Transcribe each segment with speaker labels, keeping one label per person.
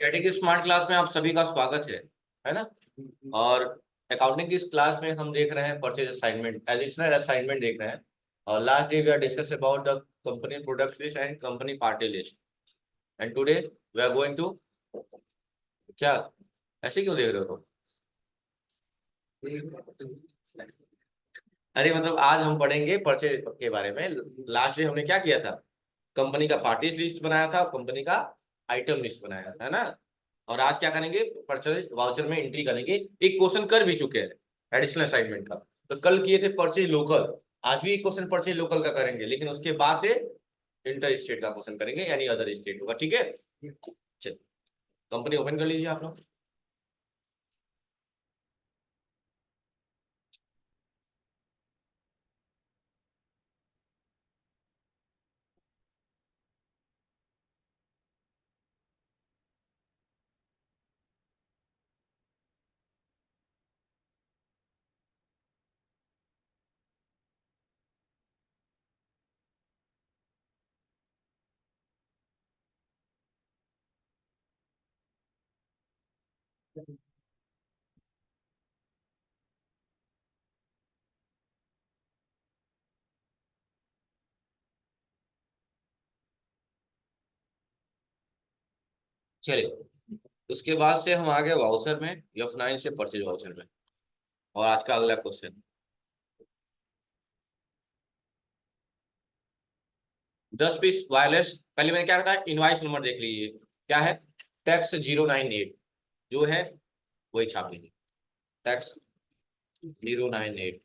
Speaker 1: Category की smart class में आप सभी का स्वागत है ना। और अकाउंटिंग की इस क्लास में हम देख रहे हैं परचेज असाइनमेंट, एडिशनल असाइनमेंट देख रहे हैं। और last day we are discuss about the company product list and company party list. And today we are going to, क्या ऐसे क्यों देख रहे हो? अरे मतलब आज हम पढ़ेंगे परचेज के बारे में। लास्ट डे हमने क्या किया था? कंपनी का पार्टी लिस्ट बनाया था, कंपनी का आइटम लिस्ट बनाया था, है ना। और आज क्या करेंगे? परचेज वाउचर में एंट्री करेंगे। एक क्वेश्चन कर भी चुके हैं एडिशनल असाइनमेंट का। तो कल किए थे परचेज लोकल, आज भी एक क्वेश्चन परचेज लोकल का करेंगे, लेकिन उसके बाद से इंटर स्टेट का क्वेश्चन करेंगे, यानी अदर स्टेट होगा। ठीक है, चलिए कंपनी ओपन कर लीजिए आप लोग। चलिए उसके बाद से हम आ गए वाउचर में, F9 से परचेज वाउचर में। और आज का अगला क्वेश्चन, 10 पीस वायरलेस। पहले मैंने क्या कहा? इनवाइस नंबर देख लीजिए, क्या है? टैक्स 098 जो है वही छाप लीजिए, टैक्स 098।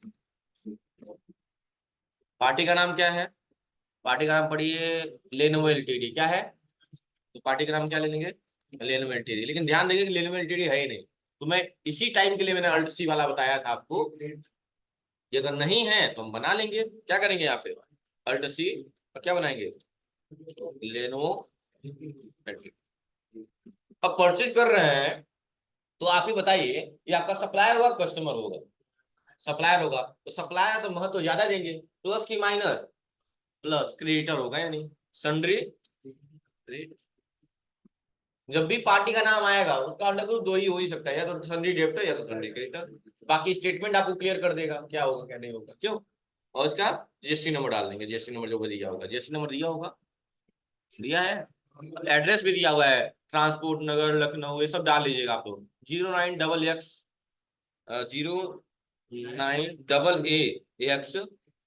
Speaker 1: पार्टी का नाम क्या है? पार्टी का नाम पढ़िए लेनोवो एलटीडी। क्या है? तो पार्टी का नाम क्या ले लेंगे? Lenovo LTD. लेकिन ध्यान देंगे कि लेनोवो एलटीडी है ही नहीं। तो मैं इसी टाइम के लिए मैंने अल्ट सी वाला बताया था आपको। ये अगर नहीं है तो हम बना लेंगे। क्या करेंगे यहाँ पे? अल्ट सी और क्या बनाएंगे? Lenovo LTD. अब परचेज कर रहे हैं तो आप ही बताइए, ये आपका सप्लायर होगा कस्टमर होगा? सप्लायर होगा, तो सप्लायर तो महत्व ज्यादा देंगे। प्लस की माइनर? प्लस। क्रेडिटर होगा या नहीं? सन्ड्री। जब भी पार्टी का नाम आएगा उसका अंडर ग्रुप दो ही हो ही सकता है, या तो सन्ड्री डेब्टर या तो सन्ड्री क्रेडिटर। बाकी स्टेटमेंट आपको क्लियर कर देगा क्या होगा क्या नहीं होगा, क्यों। और उसका जीएसटी नंबर डाल देंगे, जीएसटी नंबर जो भी दिया होगा। जीएसटी नंबर दिया होगा, दिया है। एड्रेस भी दिया हुआ है, ट्रांसपोर्ट नगर लखनऊ, ये सब डाल लीजिएगा आप लोग। 09XX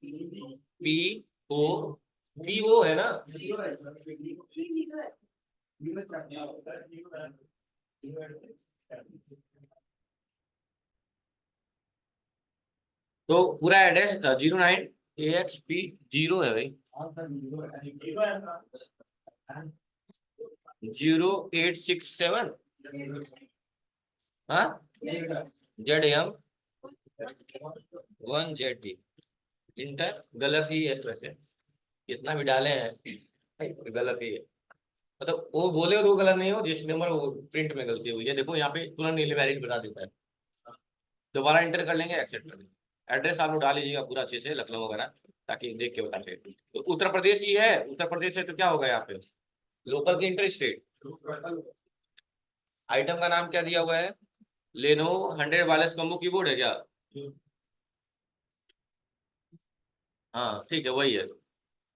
Speaker 1: 09AA PO है ना। तो पूरा एड्रेस 09AXP 0 है भाई। 0867। हाँ, ZM 1ZT। इंटर गलत ही है वैसे, कितना भी डाले हैं गलत ही है। मतलब वो बोले और वो गलत नहीं हो, जिस नंबर वो प्रिंट में गलती हुई है, देखो यहाँ पे तुरंत इनवैलिड बता देता है। दोबारा इंटर कर लेंगे, एक्सेप्ट कर लेंगे। एड्रेस आप लोग डाल लीजिएगा पूरा अच्छे से, लखनऊ वगैरह, ताकि देख के बता सके। तो उत्तर प्रदेश ही है, उत्तर प्रदेश है तो क्या होगा यहाँ पे? लोकल की इंटर स्टेट। आइटम का नाम क्या दिया हुआ है? लेनोवो 100 वायरलेस कम्बो कीबोर्ड है क्या? हाँ ठीक है, वही है,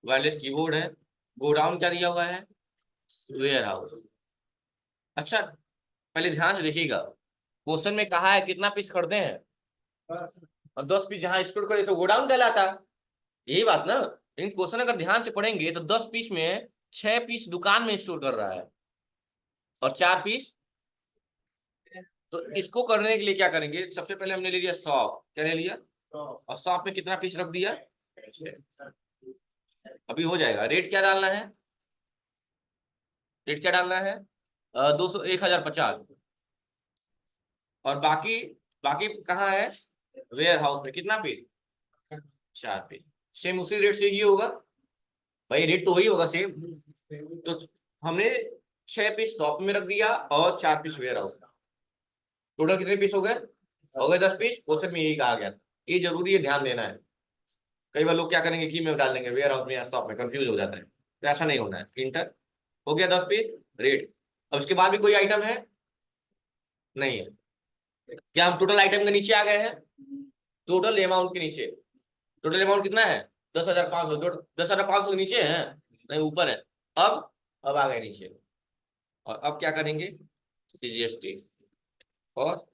Speaker 1: वायरलेस कीबोर्ड है। गोडाउन क्या दिया हुआ है? Warehouse. अच्छा, पहले ध्यान से देखिएगा, क्वेश्चन में कहा है कितना पीस खरीदे हैं, और 10 पीस जहां स्टोर करे तो गोडाउन कहलाता, यही बात ना। लेकिन क्वेश्चन अगर ध्यान से पढ़ेंगे तो 10 पीस में 6 पीस दुकान में स्टोर कर रहा है और 4 पीस। तो इसको करने के लिए क्या करेंगे? सबसे पहले हमने ले लिया शॉप। क्या ले लिया? और शॉप में कितना पीस रख दिया? 6। अभी हो जाएगा। रेट क्या डालना है? रेट क्या डालना है? 200 1050। और बाकी, बाकी कहाँ है? वेयर हाउस में कितना पीस? 4 पीस। सेम उसी रेट से ये होगा भाई, रेट तो वही होगा सेम। तो हमने 6 पीस शॉप में रख दिया और 4 पीस वेयर हाउस। टोटल कितने पीस हो गए? हो गए 10 पीस। क्वेश्चन में यही कहा गया था, ये जरूरी है, ध्यान देना है। कई बार लोग क्या करेंगे की में डाल देंगे वेयर हाउस में या शॉप में, कंफ्यूज हो जाता है। तो ऐसा नहीं होना है। इंटर हो गया 10 पीस। रेट अब उसके बाद भी कोई आइटम है? नहीं है। क्या हम टोटल आइटम के नीचे आ गए हैं? टोटल अमाउंट के नीचे। टोटल अमाउंट कितना है? 10,500। 10,500 के नीचे है? नहीं, ऊपर है। अब आ गए नीचे। और अब क्या करेंगे? जीएसटी और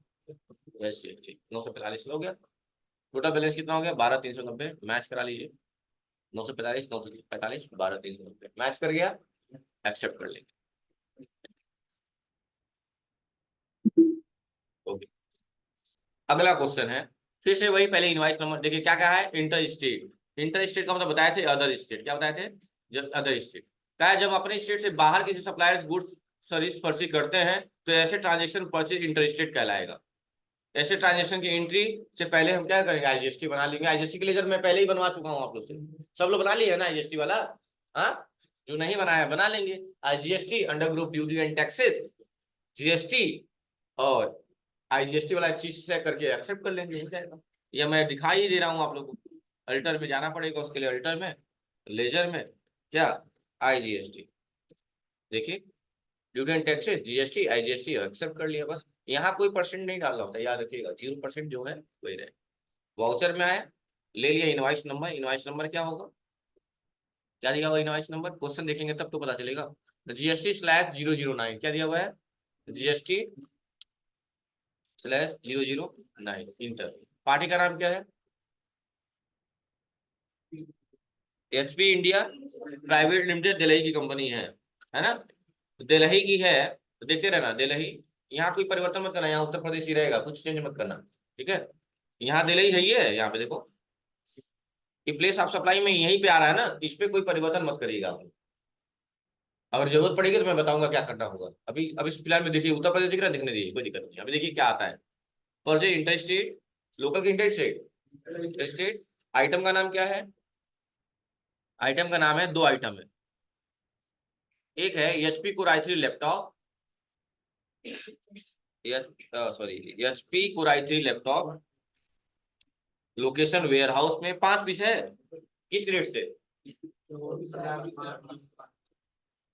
Speaker 1: एसजीएसटी। 945 हो गया। टोटल बैलेंस कितना हो गया? 12,390। मैच करा लीजिए। 945, 945, 12,390 मैच कर गया। एक्सेप्ट कर लेंगे। ओके। अगला क्वेश्चन है, फिर से वही पहले इनवाइस नंबर देखिए क्या क्या है। Inter state. इंटर स्टेट का मतलब बताए थे अदर स्टेट। क्या बताए थे? जब अदर स्टेट क्या है, जब अपने स्टेट से बाहर किसी सप्लायर गुड्स सर्विस परचेज करते हैं तो ऐसे ट्रांजेक्शन परचेज इंटर स्टेट कहलाएगा। ऐसे ट्रांजेक्शन की एंट्री से पहले हम क्या करेंगे? आईजीएसटी बना लेंगे। आईजीएसटी के लिए जब मैं पहले ही बनवा चुका हूँ आप लोग से। सब लोग बना लिए है ना आईजीएसटी वाला? हाँ, जो नहीं बनाया बना लेंगे। IGST under group duty and taxes, GST और आईजीएसटी वाला चीज से करके एक्सेप्ट कर लेंगे, हो जाएगा। या मैं दिखा ही दे रहा हूँ आप लोगों को। अल्टर में जाना पड़ेगा उसके लिए। अल्टर में, लेजर में क्या? आईजीएसटी। देखिए, duty and taxes, GST, IGST accept कर लिया बस। यहाँ कोई परसेंट नहीं डालना होता, याद रखिएगा। 0% जो है वही रहे। वाउचर में आया, ले लिया इनवाइस नंबर। इनवाइस नंबर क्या होगा? क्या दिया हुआ इनवाइस नंबर? क्वेश्चन देखेंगे तब तो पता चलेगा। GST/009 क्या दिया हुआ है? GST/009 inter. पार्टी का नाम क्या है? HP India private limited, Delhi की कंपनी है ना? दिल्ली की है तो देखते रहना दिल्ली। यहाँ कोई परिवर्तन मत करना, यहाँ उत्तर प्रदेश ही रहेगा, कुछ चेंज मत करना। ठीक है, यहाँ दिल्ली है, ये है यहाँ पे देखो। ये प्लेस ऑफ सप्लाई में यहीं पे आ रहा है ना, इस पे कोई परिवर्तन मत करिएगा आप। अगर जरूरत पड़ेगी तो मैं बताऊंगा क्या करना होगा। अभी अभी फिलहाल में देखिए उत्तर प्रदेश दिख रहा है, दिखने दीजिए, कोई दिक्कत नहीं। अभी देखिए क्या आता है। पर जो इंटर स्टेट, लोकल के इंटर स्टेट, स्टेट। आइटम का नाम क्या है? आइटम का नाम है, दो आइटम है। एक है HP core i3 laptop, sorry HP core i3 laptop, location warehouse में। 5 पीस है। किस रेट से?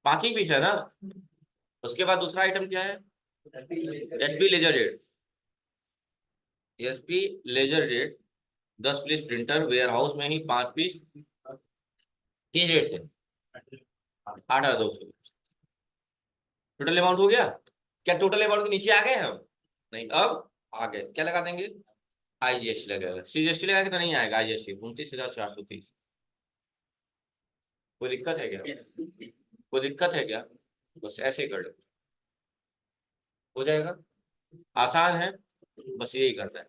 Speaker 1: 5 ही पीस है ना? उसके बाद दूसरा आइटम क्या है? HP LaserJet. HP LaserJet 10 piece printer warehouse में ही 5 पीस। किस रेट से? 8,200। टोटल अमाउंट हो गया? क्या टोटल अमाउंट के नीचे आ गए हम? नहीं, अब आ गए। क्या लगा देंगे? आईजीएसटी लगेगा। सीजीएसटी लगा के तो नहीं आएगा आईजीएसटी। 29,430। कोई दिक्कत है क्या? कोई दिक्कत है क्या? बस ऐसे ही कर लो, हो जाएगा। आसान है, बस यही करता है।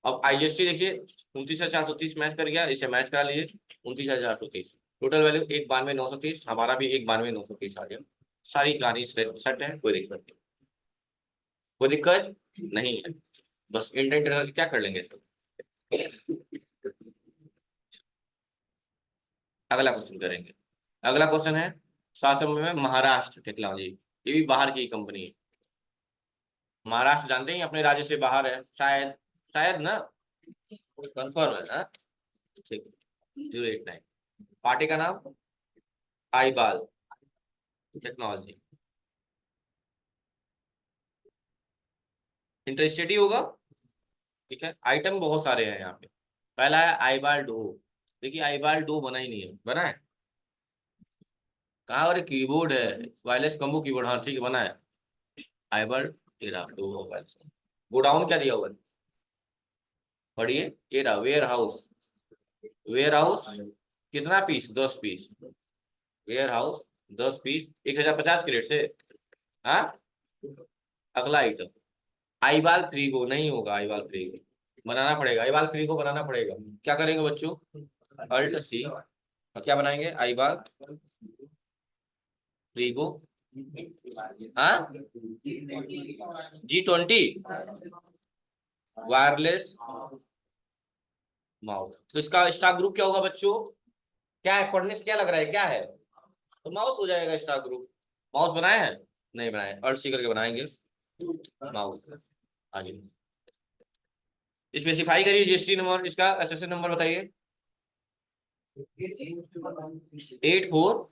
Speaker 1: अब आईजीएसटी देखिए, 29,430 मैच कर गया। इसे मैच करा लीजिए। 29,430 टोटल वैल्यू 192,930। हमारा भी 192,930 आ गया। सारी गाड़ी सेट है, कोई दिक्कत नहीं। कोई दिक्कत नहीं है। बस इंडेंट क्या कर लेंगे इसको। अगला क्वेश्चन करेंगे। अगला क्वेश्चन है 7 नंबर में, महाराष्ट्र टेक्नोलॉजी। ये भी बाहर की कंपनी है। महाराष्ट्र जानते हैं अपने राज्य से बाहर है शायद। शायद ना, कंफर्म है ना? ठीक। 089। पार्टी का नाम आईबाल टेक्नोलॉजी। इंटरेस्टेड ही होगा। ठीक है, आइटम बहुत सारे हैं यहाँ पे। पहला है आईबाल डो। देखिए आईबाल डो बना ही नहीं है, बना है कहाँ? और कीबोर्ड है, वायरलेस कम्बो कीबोर्ड। हाँ ठीक है, बना है। आईबाल तेरा डो मोबाइल। गोडाउन क्या दिया हुआ है? पढ़िए, तेरा वेयर हाउस। वेयर हाउस कितना piece? 10 piece. Warehouse 10 piece 1,050 के रेट से। हाँ, अगला आइटम आईबाल फ्रीगो। नहीं होगा आईबाल फ्रीगो, बनाना पड़ेगा। आईबाल फ्रीगो बनाना पड़ेगा। क्या करेंगे बच्चों? अल्ट सी और क्या बनाएंगे? आईबाल फ्रीगो। हाँ, G20 वायरलेस माउस। तो इसका स्टॉक ग्रुप क्या होगा बच्चों? क्या है? पढ़ने से क्या लग रहा है, क्या है? तो माउस हो जाएगा स्टॉक ग्रुप। माउस बनाए हैं? नहीं बनाए, अल्ट सी करके बनाएंगे माउस। हाँ जी। स्पेसिफाई करिए जीएसटी नंबर, इसका एचएसएन नंबर बताइए। 84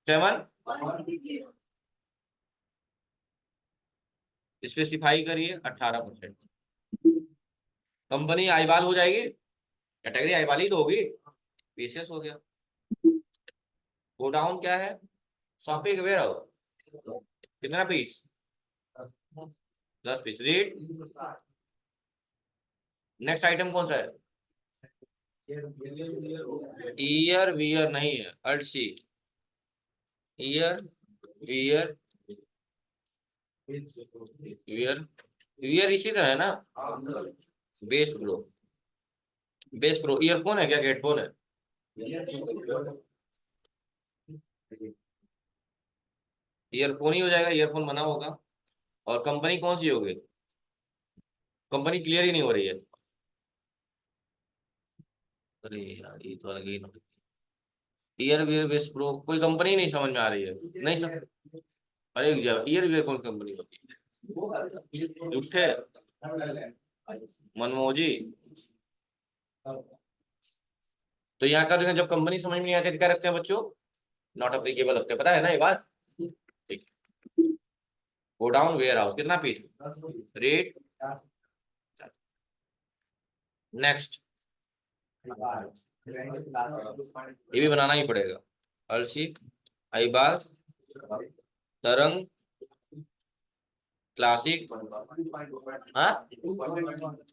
Speaker 1: 7 स्पेसिफाई करिए 18%। कंपनी आईबाल हो जाएगी, कैटेगरी आईबाल ही तो होगी, पीसीएस हो गया। गोडाउन क्या है, शॉपिंग वेयर हाउस, कितना piece, 10 piece. Rate, next item कौन सा है, ईयर वियर नहीं है, Arshi, ear wear, wear, wear इसी तरह है ना। Base pro, base pro earphone है क्या, हेडफोन है, ईयरफोन ही हो जाएगा, ईयरफोन बना होगा। और कंपनी कौन सी होगी, कंपनी क्लियर ही नहीं हो रही है। अरे यार ये तो अलग ही, ईयर वियर बेस प्रो, कोई कंपनी नहीं समझ में आ रही है। नहीं सर, अरे ईयर वियर कौन कंपनी होती है, झूठे, मनमोजी। तो यहाँ का जब कंपनी समझ में नहीं आती तो क्या रखते हैं बच्चों, नॉट अप्लीकेबल रखते हैं, पता है ना ये बात। ठीक, गोडाउन वेयर हाउस कितना पीस, रेट, नेक्स्ट, ये भी बनाना ही पड़ेगा। अलसी, अईबाज, तरंग, क्लासिक, हाँ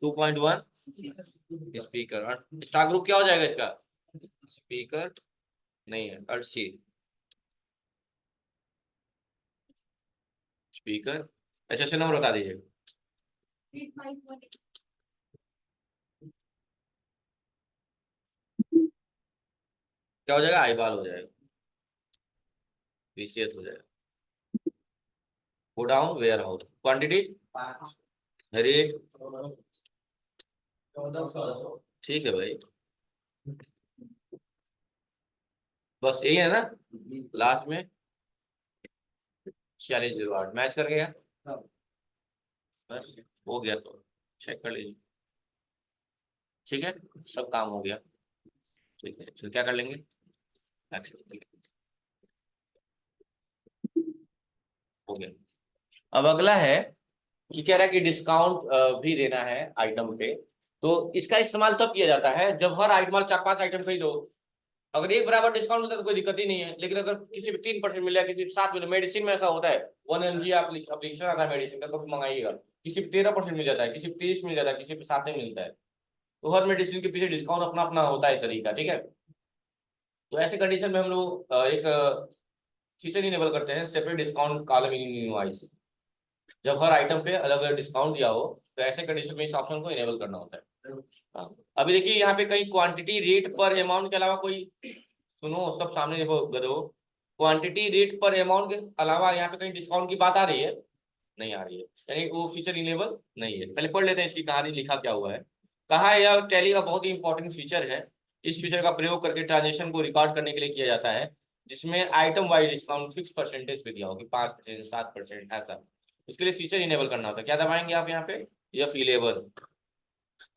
Speaker 1: 2.1, स्पीकर। स्टॉक ग्रुप क्या हो जाएगा इसका, स्पीकर नहीं है, अलसी स्पीकर। अच्छा नंबर बता दीजिए, क्या हो जाएगा, आईबाल हो जाएगा, पीसीएस हो जाएगा। Godown warehouse, quantity, rate, ठीक है भाई, बस यही है ना, लास्ट में 4608 मैच कर गया, बस हो गया, तो चेक कर लीजिए। ठीक है, सब काम हो गया। ठीक है, तो क्या कर लेंगे, एक्सेप्ट कर लेंगे। हो गया। अब अगला है कि कह रहा है कि डिस्काउंट भी देना है आइटम पे। तो इसका इस्तेमाल तब किया जाता है जब हर आइटम, 4-5 आइटम खरीदो, अगर एक बराबर डिस्काउंट होता है तो कोई दिक्कत ही नहीं है। लेकिन अगर किसी भी 3% मिल जाए, किसी भी 7 मिले, मेडिसिन में ऐसा होता है, 1 mg एप्लीकेशन आता है मेडिसिन का, कब मंगाइएगा, किसी पे 13% मिल जाता है, किसी पे 30 मिल जाता है, किसी पे 7 में मिलता है। तो हर मेडिसिन के पीछे डिस्काउंट अपना अपना होता है तरीका, ठीक है। तो ऐसे कंडीशन में हम लोग एक फीचर इनेबल करते हैं, separate discount column in wise. जब हर आइटम पे अलग अलग डिस्काउंट दिया हो तो ऐसे कंडीशन में इस ऑप्शन को इनेबल करना होता है। हाँ। अभी देखिए यहाँ पे कहीं क्वांटिटी रेट पर अमाउंट के अलावा कोई, सुनो सब सामने देखो गधो, क्वांटिटी रेट पर अमाउंट के अलावा यहाँ पे कहीं डिस्काउंट की बात आ रही है, नहीं आ रही है, यानी वो फीचर इनेबल नहीं है। पहले पढ़ लेते हैं इसकी कहानी, लिखा क्या हुआ है। कहा है यह टैली का बहुत ही इंपॉर्टेंट फीचर है। इस फीचर का प्रयोग करके ट्रांजेक्शन को रिकॉर्ड करने के लिए किया जाता है, जिसमें item wise discount fix percentage पे दिया हो कि 5%, 7%, ऐसा। इसके लिए फीचर इनेबल करना होता है, क्या दबाएंगे आप यहाँ पे, यह फीलेबल,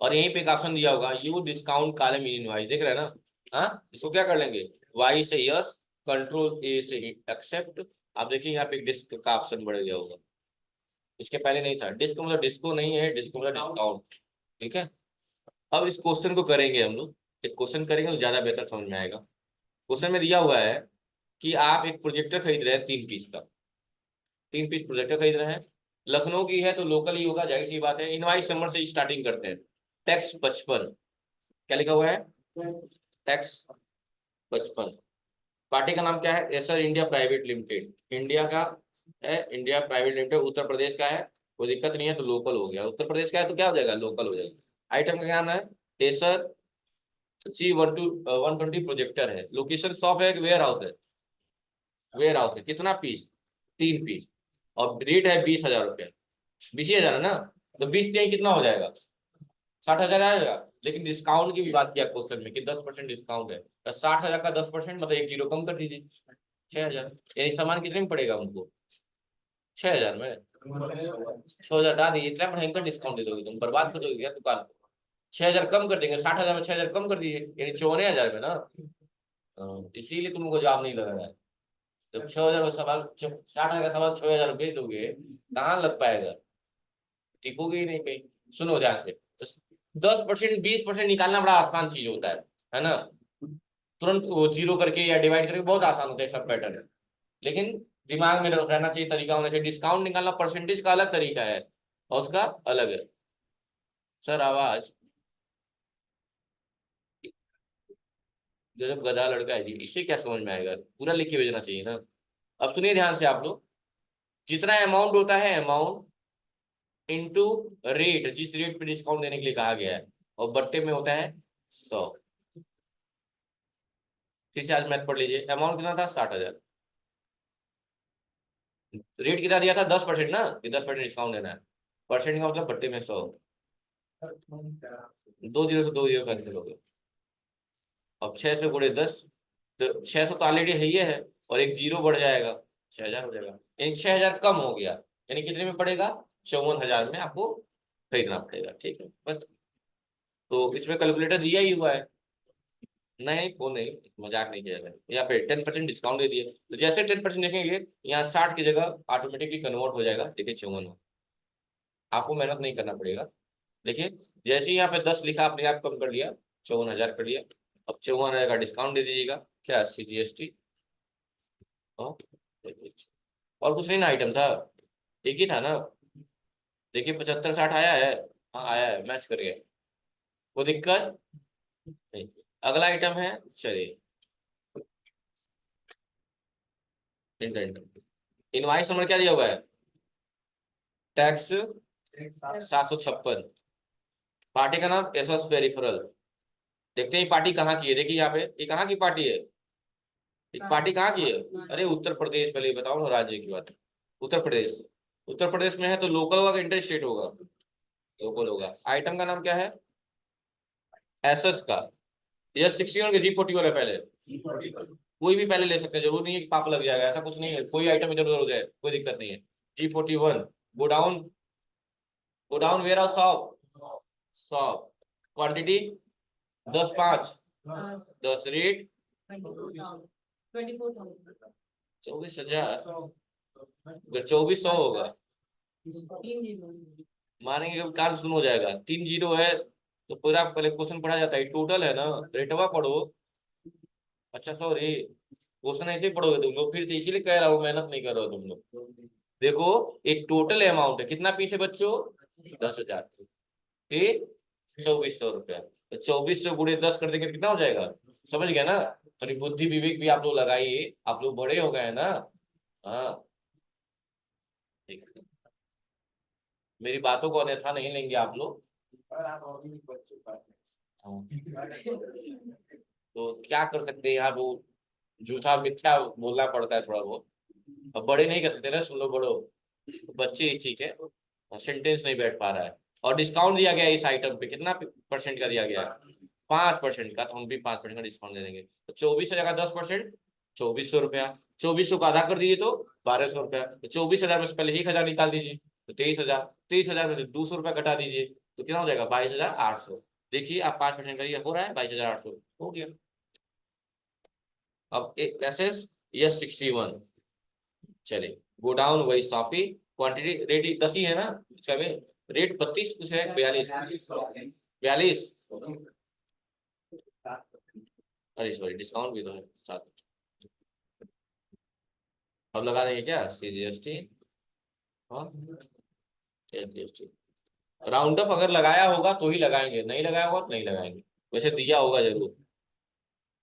Speaker 1: और यहीं पे एक ऑप्शन दिया होगा you discount column in wise, देख रहे हैं ना। हाँ, इसको क्या कर लेंगे, वाई से यस, कंट्रोल ए से एक्सेप्ट। आप देखिए यहाँ पे डिस्क का ऑप्शन बढ़ गया होगा, इसके पहले नहीं था। डिस्क मतलब डिस्को नहीं है, डिस्क मतलब डिस्काउंट, ठीक है। अब इस क्वेश्चन को करेंगे हम लोग, एक क्वेश्चन करेंगे तो ज्यादा बेहतर समझ में आएगा। क्वेश्चन में दिया हुआ है कि आप एक प्रोजेक्टर खरीद रहे हैं 3 पीस का, 3 पीस प्रोजेक्टर खरीद रहे हैं, लखनऊ की है तो लोकल ही होगा, जाहिर सी बात है। इनवाइस नंबर से स्टार्टिंग करते हैं, टैक्स 55, क्या लिखा हुआ है, टैक्स 55। पार्टी का नाम क्या है, Acer India private limited, India का है, India private limited, Uttar Pradesh का है, कोई दिक्कत नहीं है, तो लोकल हो गया। उत्तर प्रदेश का है तो क्या हो जाएगा, लोकल हो जाएगा। आइटम का नाम है एसर C120 प्रोजेक्टर है, लोकेशन शॉप है, वेयर हाउस है, वेयर हाउस है, कितना पीस, 3 पीस, और रेट है 20,000 रुपया, 20,000 है ना, तो 20 दिन कितना हो जाएगा, 60,000 आएगा। लेकिन डिस्काउंट की भी बात किया क्वेश्चन में कि 10% डिस्काउंट है, तो 60,000 का 10% मतलब एक जीरो कम कर दीजिए, 6,000। यानी सामान कितने में पड़ेगा हमको, 6,000 में, 6,000 डाल दीजिए, इतना भयंकर डिस्काउंट दे दोगे, तुम बर्बाद कर दोगे क्या दुकान को। 6,000 कम कर देंगे, 60,000 में 6,000 कम कर दीजिए, यानी 54,000 में ना। इसीलिए तुमको जवाब नहीं लग रहा है। जब 6,000 का सवाल, 60,000 का सवाल 6,000 भेज दोगे, कहाँ लग पाएगा। दिखोगे ही नहीं कहीं। सुनो ध्यान से, 10% 20% निकालना बड़ा आसान चीज होता है ना। तुरंत वो जीरो करके या डिवाइड करके बहुत आसान होता है सब पैटर्न। लेकिन दिमाग में रहना चाहिए, तरीका होना चाहिए। डिस्काउंट निकालना परसेंटेज का अलग तरीका है और उसका अलग है। सर आवाज, जब गधा लड़का है जी, इससे क्या समझ में आएगा? पूरा लिख के भेजना चाहिए ना। अब सुनिए ध्यान से आप लोग, जितना अमाउंट होता है अमाउंट इनटू रेट, जिस रेट पे डिस्काउंट देने के लिए कहा गया है, और बट्टे में होता है 100। फिर से आज मैथ पढ़ लीजिए। अमाउंट कितना था? 60,000। रेट कितना दिया था? 10% ना, कि 10% डिस्काउंट देना है। परसेंट का मतलब बट्टे में 100। 2 जीरो से 2 जीरो कैंसिल हो गए। अब 600 × 10, तो 600 तो ऑलरेडी है ही है, और एक जीरो बढ़ जाएगा, 6,000 हो जाएगा। यानी 6,000 कम हो गया। यानी कितने में पड़ेगा? 54,000 में आपको खरीदना पड़ेगा। ठीक है बस। तो इसमें कैलकुलेटर दिया ही हुआ है। नहीं वो नहीं, मजाक नहीं किया जाएगा। यहाँ पे 10% डिस्काउंट दे दिए, तो जैसे 10% देखेंगे यहाँ 60 की जगह ऑटोमेटिकली कन्वर्ट हो जाएगा। देखिए 54। आपको मेहनत नहीं करना पड़ेगा। देखिए जैसे ही यहाँ पे 10 लिखा, आपने आप कम कर लिया, 54,000 कर लिया। अब 54,000 का डिस्काउंट दे दीजिएगा। क्या? CGST। और कुछ नहीं ना, आइटम था एक ही था ना। देखिए 75-60 आया है। हाँ आया है, मैच कर गया। वो दिक्कत नहीं। अगला आइटम है, चलिए, इंटेंट। इनवाइस नंबर क्या दिया हुआ है? टैक्स 756। पार्टी का नाम एसोस पेरिफेरल। देखते हैं ये पार्टी कहाँ की है। देखिए यहाँ पे, ये कहाँ की पार्टी है? एक पार्टी कहाँ की है? अरे उत्तर प्रदेश, पहले ये बताओ ना राज्य की बात। उत्तर प्रदेश। उत्तर प्रदेश में है तो लोकल होगा कि इंटर स्टेट होगा? लोकल होगा। आइटम का नाम क्या है? एसएस का। यह 61 के G40 वाला पहले। कोई भी पहले ले सकते हैं, जरूरी नहीं है कि पाप लग जाएगा, ऐसा कुछ नहीं है। कोई आइटम इधर उधर हो जाए कोई दिक्कत नहीं है। G41। Godown, godown warehouse shop, shop. Quantity 10 5, 10 rate 24,000। 2400 होगा, मानेंगे कि कार्य शुरू हो जाएगा। 3 जीरो है तो पूरा पहले क्वेश्चन पढ़ा जाता है, टोटल है ना, रेटवा पढ़ो। अच्छा सॉरी, क्वेश्चन ऐसे ही पढ़ोगे तुम लोग, फिर से इसीलिए कह रहा हूँ मेहनत नहीं कर रहे हो तुम लोग। देखो एक टोटल अमाउंट है, कितना पीस है बच्चों? 10,000। ठीक, 2400 रुपया। तो 2400 × 10 कर देंगे तो कितना हो जाएगा? समझ गया ना? थोड़ी बुद्धि विवेक भी आप लोग लगाइए, आप लोग बड़े हो गए हैं ना। हाँ ठीक है। मेरी बातों को अन्यथा नहीं लेंगे आप लोग। हाँ। तो क्या कर सकते हैं, यहाँ वो झूठा मिथ्या बोलना पड़ता है थोड़ा बहुत। अब बड़े नहीं कर सकते ना, सुन लो बड़ो, तो बच्चे ही ठीक है। सेंटेंस नहीं बैठ पा रहा है। और डिस्काउंट दिया गया है इस आइटम पे, कितना परसेंट का दिया गया है? 5% का। तो हम भी 5% का डिस्काउंट दे देंगे। तो 24 की जगह 10%, 2400 रुपया। 2400 का आधा कर दीजिए तो 1200 रुपया। तो 24,000 में से पहले 1,000 निकाल दीजिए, तो 23,000। 23,000 में से 200 रुपया घटा दीजिए, तो कितना हो जाएगा? 22,800। देखिए आप 5% करिए, हो रहा है 22,800 हो गया। अब एक एसएस, यस 61। चले, गो डाउन वही साफी। क्वांटिटी रेट 10 ही है ना इसका भी। रेट 32 कुछ है, 42। 42। अरे सॉरी, डिस्काउंट भी तो है साथ। अब लगा देंगे क्या? CGST। हाँ GST। राउंड अप अगर लगाया होगा तो ही लगाएंगे, नहीं लगाया होगा तो नहीं लगाएंगे। वैसे दिया होगा जरूर,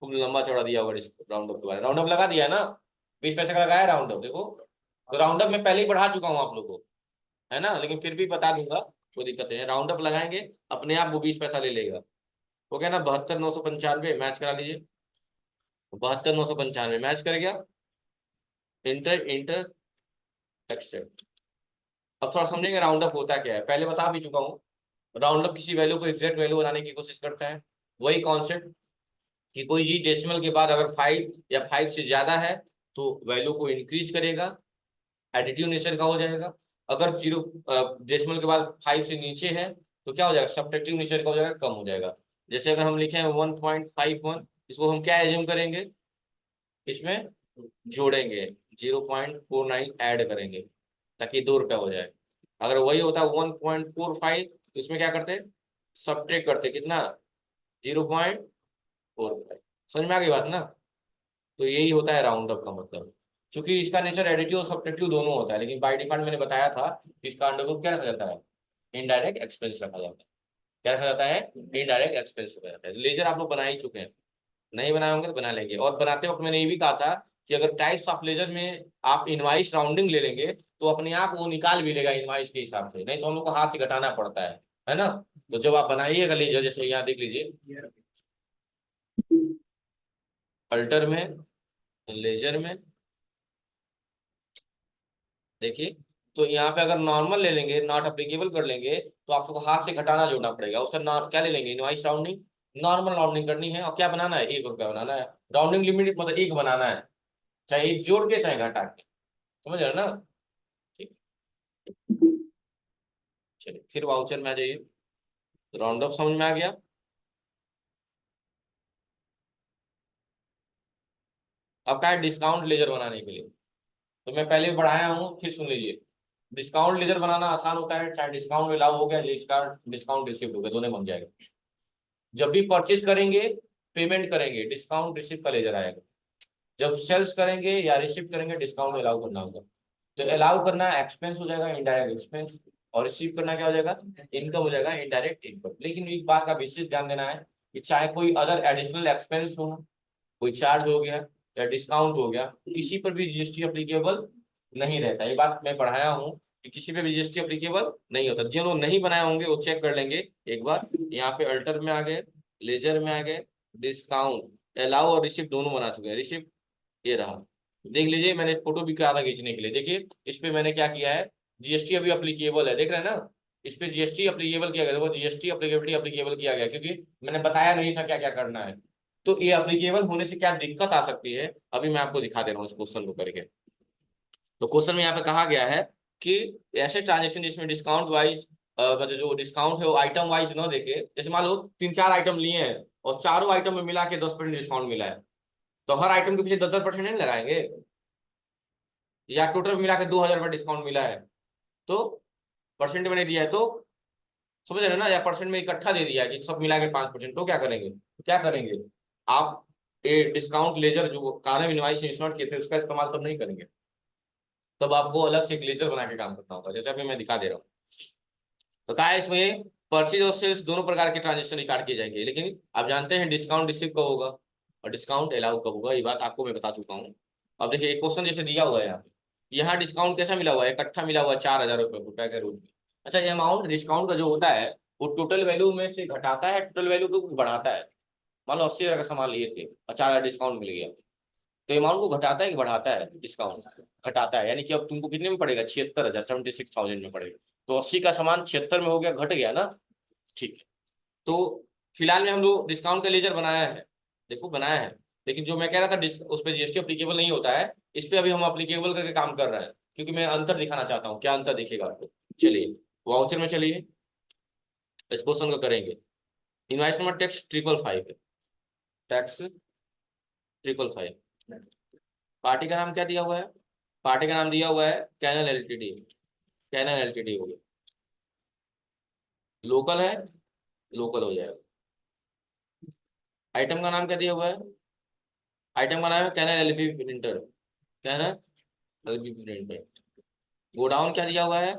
Speaker 1: खूब लंबा चौड़ा दिया होगा राउंड अप के बारे में। राउंड अप लगा दिया है ना, 20 पैसे का लगाया राउंड अप, देखो। तो राउंड अप में पहले ही बढ़ा चुका हूँ आप लोग को, है ना, लेकिन फिर भी बता दूंगा, कोई दिक्कत नहीं है। राउंड अप लगाएंगे, अपने आप वो 20 पैसा ले लेगा। वो क्या ना, 72,995 मैच करा लीजिए। 72,995 मैच कर गया। Enter enter accept. अब थोड़ा समझेंगे राउंड अप होता क्या है, पहले बता भी चुका हूँ। राउंड अप किसी वैल्यू को एग्जैक्ट वैल्यू बनाने की कोशिश करता है। वही कॉन्सेप्ट कि कोई चीज डेसिमल के बाद अगर 5 या 5 से ज्यादा है तो वैल्यू को इंक्रीज करेगा, एडिटिव नेचर का हो जाएगा। अगर जीरो डेसिमल के बाद 5 से नीचे है तो क्या हो जाएगा? सब्ट्रैक्टिव नेचर का हो जाएगा, कम हो जाएगा। जैसे अगर हम लिखे हैं 1.51, इसको हम क्या एज्यूम करेंगे? इसमें जोड़ेंगे 0.49 ऐड करेंगे, ताकि 2 रुपया हो जाए। अगर वही होता 1.45 तो इसमें क्या करते, सब्ट्रैक्ट करते, कितना, 0.45। समझ में आ गई बात ना। तो यही होता है राउंड अप का मतलब। क्योंकि इसका नेचर एडिटिव और सब्ट्रैक्टिव दोनों होता है, लेकिन बाय डिफॉल्ट मैंने बताया था कि इसका अंडर क्या रखा जाता है, इनडायरेक्ट एक्सपेंस रखा जाता है। क्या रखा जाता है, इनडायरेक्ट एक्सपेंस रखा जाता है। लेजर आप लोग बना ही चुके हैं, नहीं बनाए होंगे तो बना लेंगे। और बनाते वक्त मैंने ये भी कहा था कि अगर टाइप्स ऑफ लेजर में आप इनवाइस राउंडिंग ले लेंगे तो अपने आप वो निकाल भी लेगा इनवाइस के हिसाब से, नहीं तो हम लोग को हाथ से घटाना पड़ता है ना। तो जब आप बनाइएगा लेजर, जैसे यहाँ देख लीजिए, अल्टर में, लेजर में देखिए, तो यहाँ पे अगर नॉर्मल ले लेंगे, नॉट अप्लीकेबल कर लेंगे, तो आपको हाथ से घटाना जोड़ना पड़ेगा। उससे क्या ले लेंगे, इनवाइस राउंडिंग, नॉर्मल राउंडिंग करनी है। और क्या बनाना है, 1 रुपया बनाना है। राउंडिंग लिमिट मतलब 1 बनाना है, चाहे 1 जोड़ के चाहे घटा के। समझ रहे हो ना। ठीक, चलिए फिर वाउचर में आ जाइए। राउंड अप समझ में आ गया। अब क्या है, डिस्काउंट लेजर बनाने के लिए तो मैं पहले भी बढ़ाया हूँ, फिर सुन लीजिए। डिस्काउंट लेजर बनाना आसान होता है, चाहे डिस्काउंट अलाउ हो गया, डिस्काउंट डिस्काउंट रिसिप्ट हो गया, दोनों बन जाएगा। जब भी परचेज करेंगे, पेमेंट करेंगे, डिस्काउंट रिसिप्ट का लेजर आएगा। जब सेल्स करेंगे या रिसीव करेंगे, डिस्काउंट अलाउ करना होगा। तो अलाउ करना एक्सपेंस हो जाएगा, इनडायरेक्ट एक्सपेंस। और रिसीव करना क्या हो जाएगा, इनकम हो जाएगा, इनडायरेक्ट इनकम। लेकिन एक बात का विशेष ध्यान देना है कि चाहे कोई अदर एडिशनल एक्सपेंस हो, कोई चार्ज हो गया या डिस्काउंट हो गया, किसी पर भी जीएसटी अप्लीकेबल नहीं रहता। ये बात मैं पढ़ाया हूँ कि किसी पे भी जीएसटी अप्लीकेबल नहीं होता। जिन लोग नहीं बनाए होंगे वो चेक कर लेंगे एक बार। यहाँ पे अल्टर में आ गए, लेजर में आ गए, डिस्काउंट अलाउ और रिसिप्ट दोनों बना चुके हैं। रिसिप्ट ये रहा, देख लीजिए, मैंने फोटो भी कहा था खींचने के लिए। देखिए इस पे मैंने क्या किया है, जीएसटी अभी अप्लीकेबल है, देख रहे हैं ना। इस पे जीएसटी अप्लीकेबल किया गया, वो जीएसटी अप्लीकेबिलिटी अप्लीकेबल किया गया, क्योंकि मैंने बताया नहीं था क्या क्या करना है। तो ये अप्लीकेबल होने से क्या दिक्कत आ सकती है, अभी मैं आपको दिखा दे रहा हूँ इस क्वेश्चन को करके। तो क्वेश्चन में यहाँ पे कहा गया है कि ऐसे ट्रांजेक्शन जिसमें डिस्काउंट वाइज, मतलब जो डिस्काउंट है वो आइटम वाइज न देखे। जैसे मान लो 3-4 आइटम लिए हैं और चारों आइटम में मिला के 10% डिस्काउंट मिला है, तो हर आइटम के पीछे 10-10% नहीं लगाएंगे। या टोटल मिला के 2,000 रुपये डिस्काउंट मिला है तो परसेंट में नहीं दिया है तो, समझ रहे हो ना। या परसेंट में इकट्ठा दे दिया है कि सब मिला के 5%, तो क्या करेंगे आप, ये डिस्काउंट लेजर जो कारण इनवॉइस इंश्योर किए थे उसका इस्तेमाल तब नहीं करेंगे। तब आपको अलग से एक लेजर बना के काम करना होगा, जैसे अभी मैं दिखा दे रहा हूँ। तो क्या है इसमें, परचेज और सेल्स दोनों प्रकार के ट्रांजेक्शन रिकॉर्ड किए जाएंगे, लेकिन आप जानते हैं डिस्काउंट रिसीव कब होगा और डिस्काउंट अलाउ कब होगा, ये बात आपको मैं बता चुका हूँ। अब देखिए एक क्वेश्चन जैसे दिया हुआ है यहाँ डिस्काउंट कैसा मिला हुआ है, इकट्ठा मिला हुआ है 4,000 रुपये के रूप में। अच्छा, ये अमाउंट डिस्काउंट का जो होता है वो टोटल वैल्यू में से घटाता है, टोटल वैल्यू को बढ़ाता है। मान लो 80,000 का सामान लिए थे और 4,000 डिस्काउंट मिल गया, तो अमाउंट को घटाता है कि बढ़ाता है, डिस्काउंट घटाता है। यानी कि अब तुमको कितने में पड़ेगा, 76,000, 76,000 में पड़ेगा। तो 80 का सामान 76 में हो गया, घट गया ना। ठीक है। तो फिलहाल में हम लोग डिस्काउंट का लेजर बनाया है, देखो बनाया है। लेकिन जो मैं कह रहा था उस पर जीएसटी अप्लीकेबल नहीं होता है, इस पे अभी हम अप्लीकेबल करके काम कर रहे हैं, क्योंकि मैं अंतर दिखाना चाहता हूँ, क्या अंतर दिखेगा आपको। चलिए वाउचर में चलिए, इस क्वेश्चन का करेंगे। इनवाइस नंबर टैक्स 555 है, टैक्स 555। पार्टी का नाम क्या दिया हुआ है, पार्टी का नाम दिया हुआ है कैनल एलटीडी। कैनल एलटीडी हो गया, लोकल है, लोकल हो जाएगा। आइटम का नाम क्या दिया हुआ है, आइटम का नाम है Canon LP printer, Canon LP printer. Godown क्या दिया हुआ है,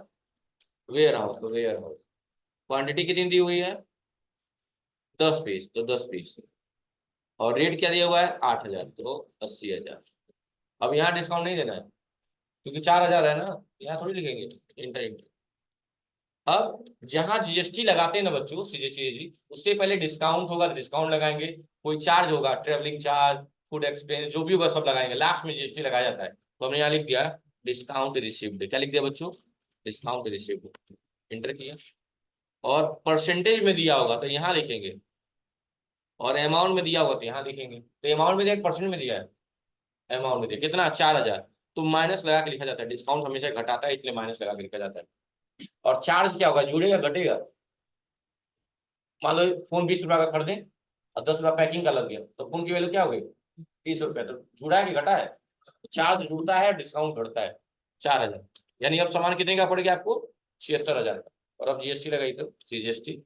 Speaker 1: वेयर हाउस, तो वेयर हाउस। क्वांटिटी कितनी दी हुई है, 10 पीस, तो 10 पीस। और रेट क्या दिया हुआ है, 8,000, तो 80,000। अब यहाँ डिस्काउंट नहीं देना है क्योंकि 4,000 है ना, यहाँ थोड़ी लिखेंगे इंटर इंटर। अब जहां जीएसटी लगाते हैं ना बच्चों, सीजीएसटी, उससे पहले डिस्काउंट होगा तो डिस्काउंट लगाएंगे, कोई चार्ज होगा, ट्रेवलिंग चार्ज, फूड एक्सपेंस, जो भी होगा सब लगाएंगे, लास्ट में जीएसटी लगाया जाता है। तो हमने यहाँ लिख दिया डिस्काउंट रिसीव्ड। क्या लिख दिया बच्चों, डिस्काउंट रिसीव्ड, इंटर किया। और परसेंटेज में दिया होगा तो यहाँ लिखेंगे, और अमाउंट में दिया होगा तो यहाँ लिखेंगे। तो अमाउंट में दिया, परसेंट में दिया है, अमाउंट में दिया कितना, 4,000, तो माइनस लगा के लिखा जाता है। डिस्काउंट हमेशा घटाता है, इसलिए माइनस लगा के लिखा जाता है। और चार्ज क्या होगा, जुड़ेगा घटेगा। मान लो फोन 20 रुपया का खरीदे और 10 रुपया पैकिंग का लग गया, तो फोन की वैल्यू क्या हो गई, 30 रुपया। तो जुड़ा है कि घटा है, चार्ज जुड़ता है, डिस्काउंट घटता है। 4,000, यानी अब सामान कितने का पड़ गया आपको, 76,000 का, और अब जीएसटी लगाई तो सीजीएसटी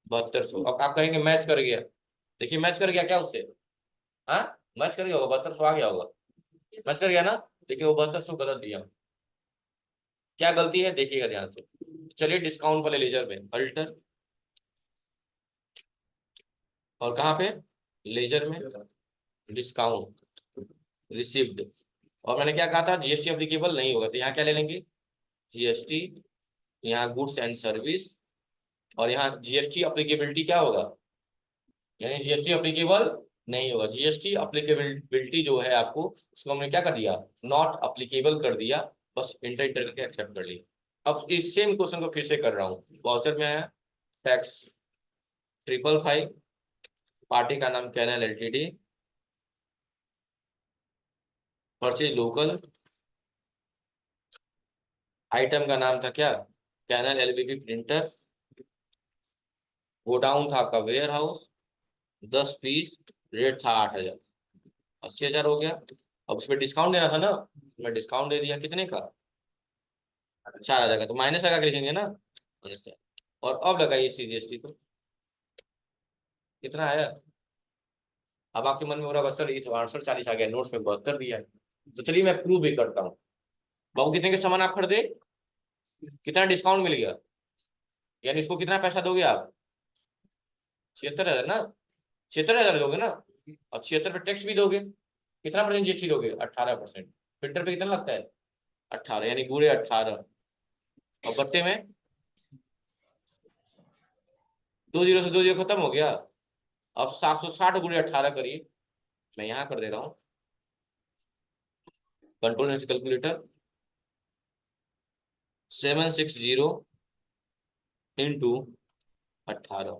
Speaker 1: 7200। अब आप कहेंगे मैच कर गया, देखिए मैच कर गया क्या उससे, हाँ मैच कर गया होगा, 7200 आ गया होगा, मैच कर गया ना। देखिए वो 7200 गलत दिया, क्या गलती है देखिएगा ध्यान से। चलिए डिस्काउंट वाले लेजर में अल्टर, और कहाँ पे लेजर में डिस्काउंट रिसीव्ड, और मैंने क्या कहा था जीएसटी अप्लीकेबल नहीं होगा, तो यहाँ क्या ले लेंगे जीएसटी, यहाँ गुड्स एंड सर्विस, और यहाँ जीएसटी अप्लीकेबिलिटी क्या होगा, यानी जीएसटी अप्लीकेबल नहीं होगा। जीएसटी अप्लीकेबिलिटी जो है आपको, उसको हमने क्या कर दिया नॉट अप्लीकेबल कर दिया, बस इंटर इंटर करके एक्सेप्ट कर लिया। अब इस सेम क्वेश्चन को फिर से कर रहा हूँ, वाउचर में है टैक्स 555, पार्टी का नाम Canal LTD, purchase local, item का नाम था क्या कैनल एलबीबी प्रिंटर, गोडाउन था आपका वेयर हाउस, 10 पीस, रेट था 8,000, 80,000 हो गया। अब उसमें डिस्काउंट देना था ना, मैं डिस्काउंट दे दिया कितने का 4,000 का, तो माइनस लगा के लिखेंगे ना, और अब लगाइए सीजीएसटी, तो कितना आया। अब आपके मन में हो रहा होगा सर ये तो 6840 आ गया, नोट्स में 72 दिया है, तो चलिए मैं प्रूव भी करता हूँ। बाबू कितने के सामान आप खरीदे, कितना डिस्काउंट मिल गया, यानी इसको कितना पैसा दोगे आप 76,000 ना, 76,000 दोगे ना, और 76 पे टैक्स भी दोगे, कितना परसेंट जीएसटी दोगे 18%, फिल्टर पे कितना लगता है 18, यानी पूरे 18, और बट्टे में 20 से 20 खत्म हो गया। अब 760 गुणे 18 करिए, मैं यहाँ कर दे रहा हूँ कंट्रोल कैलकुलेटर, 760 इंटू 18,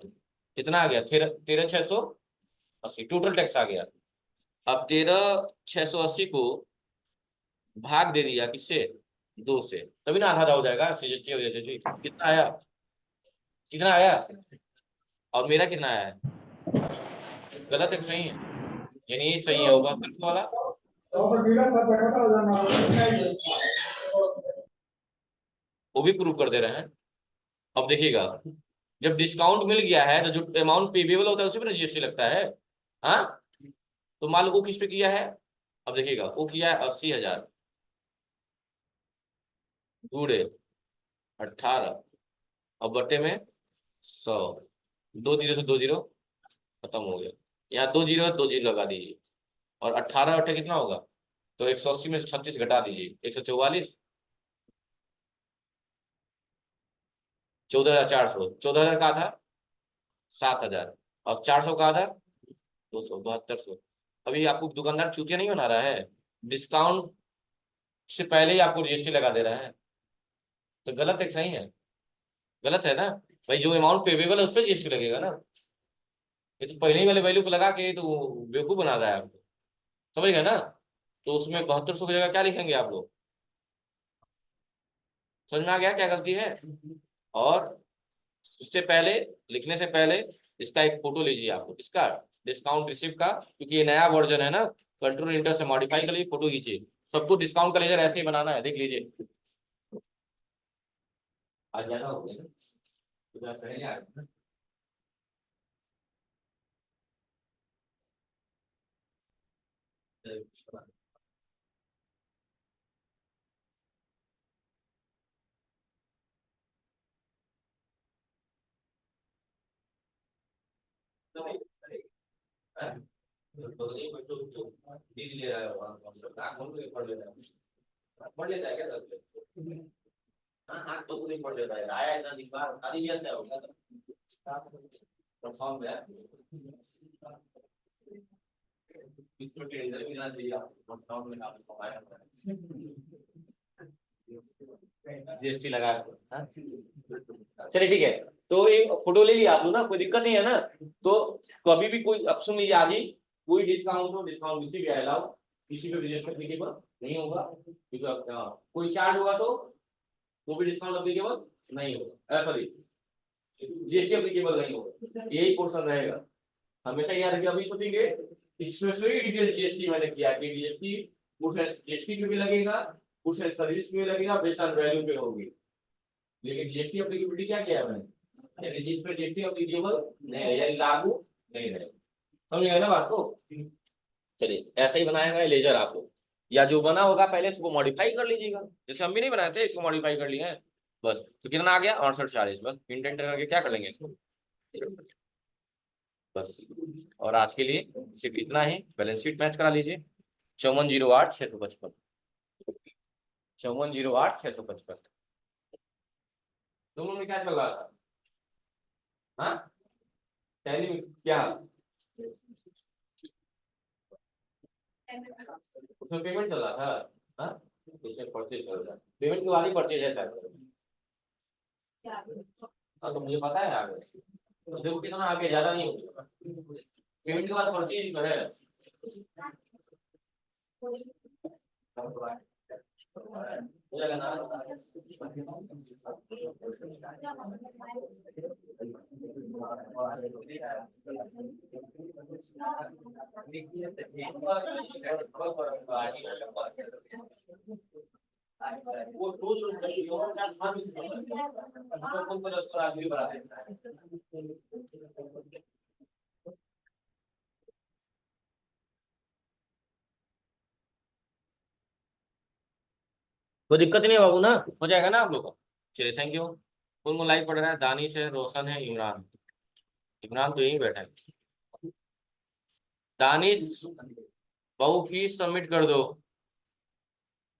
Speaker 1: कितना आ गया 13,680 टोटल टैक्स आ गया। अब 13,680 को भाग दे दिया किससे 2 से, तभी ना आधा हो जाएगा सीजीएसटी हो जाएगा जी। कितना आया, कितना आया, और मेरा कितना आया है, गलत है कि सही है, यानी ये सही है होगा वाला, वो भी प्रूव कर दे रहे हैं। अब देखिएगा जब डिस्काउंट मिल गया है तो जो अमाउंट पेबेबल होता है उसी पर जीएसटी लगता है, हाँ। तो मान लो वो किस पे किया है, अब देखिएगा वो किया है 80,000 गुड़े 18, अब बटे में 100, 2 जीरो से 2 जीरो खत्म हो गया, यहाँ 2 जीरो 2 जीरो लगा दीजिए, और 18 बटे कितना होगा, तो 180 में से 36 घटा दीजिए 144, 14,400, 14,000 का था 7,000, और 400 का आधा 200, 7200। अभी आपको दुकानदार चूतिया नहीं बना रहा है, डिस्काउंट से पहले ही आपको जीएसटी लगा दे रहा है, तो गलत है सही है, गलत है ना भाई, जो अमाउंट पेबेबल है उस पर जीएसटी लगेगा ना, ये तो पहले ही वाले वैल्यू को लगा के तो बेवकूफ बना रहा है आपको, समझ गए ना। तो उसमें 7200 की जगह क्या लिखेंगे आप लोग, समझ में आ गया क्या गलती है। और उससे पहले लिखने से पहले इसका एक फोटो लीजिए आपको, इसका डिस्काउंट रिसिप्ट का, क्योंकि ये नया वर्जन है ना, कंट्रोल इंटर से मॉडिफाई कर लीजिए, फोटो खींचिए, सबको डिस्काउंट का लेजर ऐसे ही बनाना है, देख लीजिए आज जाना हो गया ना, पढ़ लेता है क्या सब, हाँ हाँ तो नहीं पढ़ लेता है, आया इतना दिमाग खाली नहीं आता है परफॉर्म है, इसमें टेंडर भी ना चाहिए आपको, परफॉर्म में आपको कमाया जीएसटी लगा, चलिए ठीक है। तो ये फोटो ले लिया आप लोग ना, कोई दिक्कत नहीं है ना। तो कभी भी कोई अब सुन लीजिए, आज ही कोई डिस्काउंट हो, डिस्काउंट किसी भी अलाउ, किसी पे रजिस्टर एप्लीकेबल नहीं होगा, क्योंकि कोई चार्ज होगा तो वो भी डिस्काउंट एप्लीकेबल नहीं होगा, सॉरी जीएसटी एप्लीकेबल नहीं होगा, यही पोर्शन रहेगा हमेशा याद रखिए। अभी सोचेंगे इसमें से डिटेल जीएसटी मैंने किया कि जीएसटी जीएसटी पे भी लगेगा, उस सर्विस में लगेगा, बेस्ड ऑन वैल्यू पे होगी, लेकिन जीएसटी एप्लीकेबिलिटी क्या किया है मैंने, यानी जिस पे जीएसटी एप्लीकेबल नहीं है यानी लागू नहीं है। समझ गए ना बात को। चलिए ऐसे ही बनाया हुआ है लेजर आपको, या जो बना होगा पहले उसको मॉडिफाई कर लीजिएगा, जैसे हम भी नहीं बनाए थे, इसको मॉडिफाई कर लिए हैं बस। तो कितना आ गया 6840, बस इंडेंट करके क्या कर लेंगे इसको बस। और आज के लिए सिर्फ इतना ही, बैलेंस शीट मैच करा लीजिए। 5408 655, 5408 655। दोनों में क्या चल रहा था? हाँ, टैली में क्या उसमें पेमेंट चल रहा था? हाँ, उसमें परचेज चल रहा है, पेमेंट के बाद ही परचेज है शायद। हाँ तो मुझे पता है आगे, तो देखो कितना आगे, ज्यादा नहीं होगा, पेमेंट के बाद परचेज करे। कोई दिक्कत नहीं है बाबू ना, हो जाएगा ना आप लोग को। चलिए थैंक यू। कौन कौन लाइव पढ़ रहा है? दानिश है, रोशन है, इमरान। इमरान तो यहीं बैठा है। दानिश, बहू फीस सबमिट कर दो।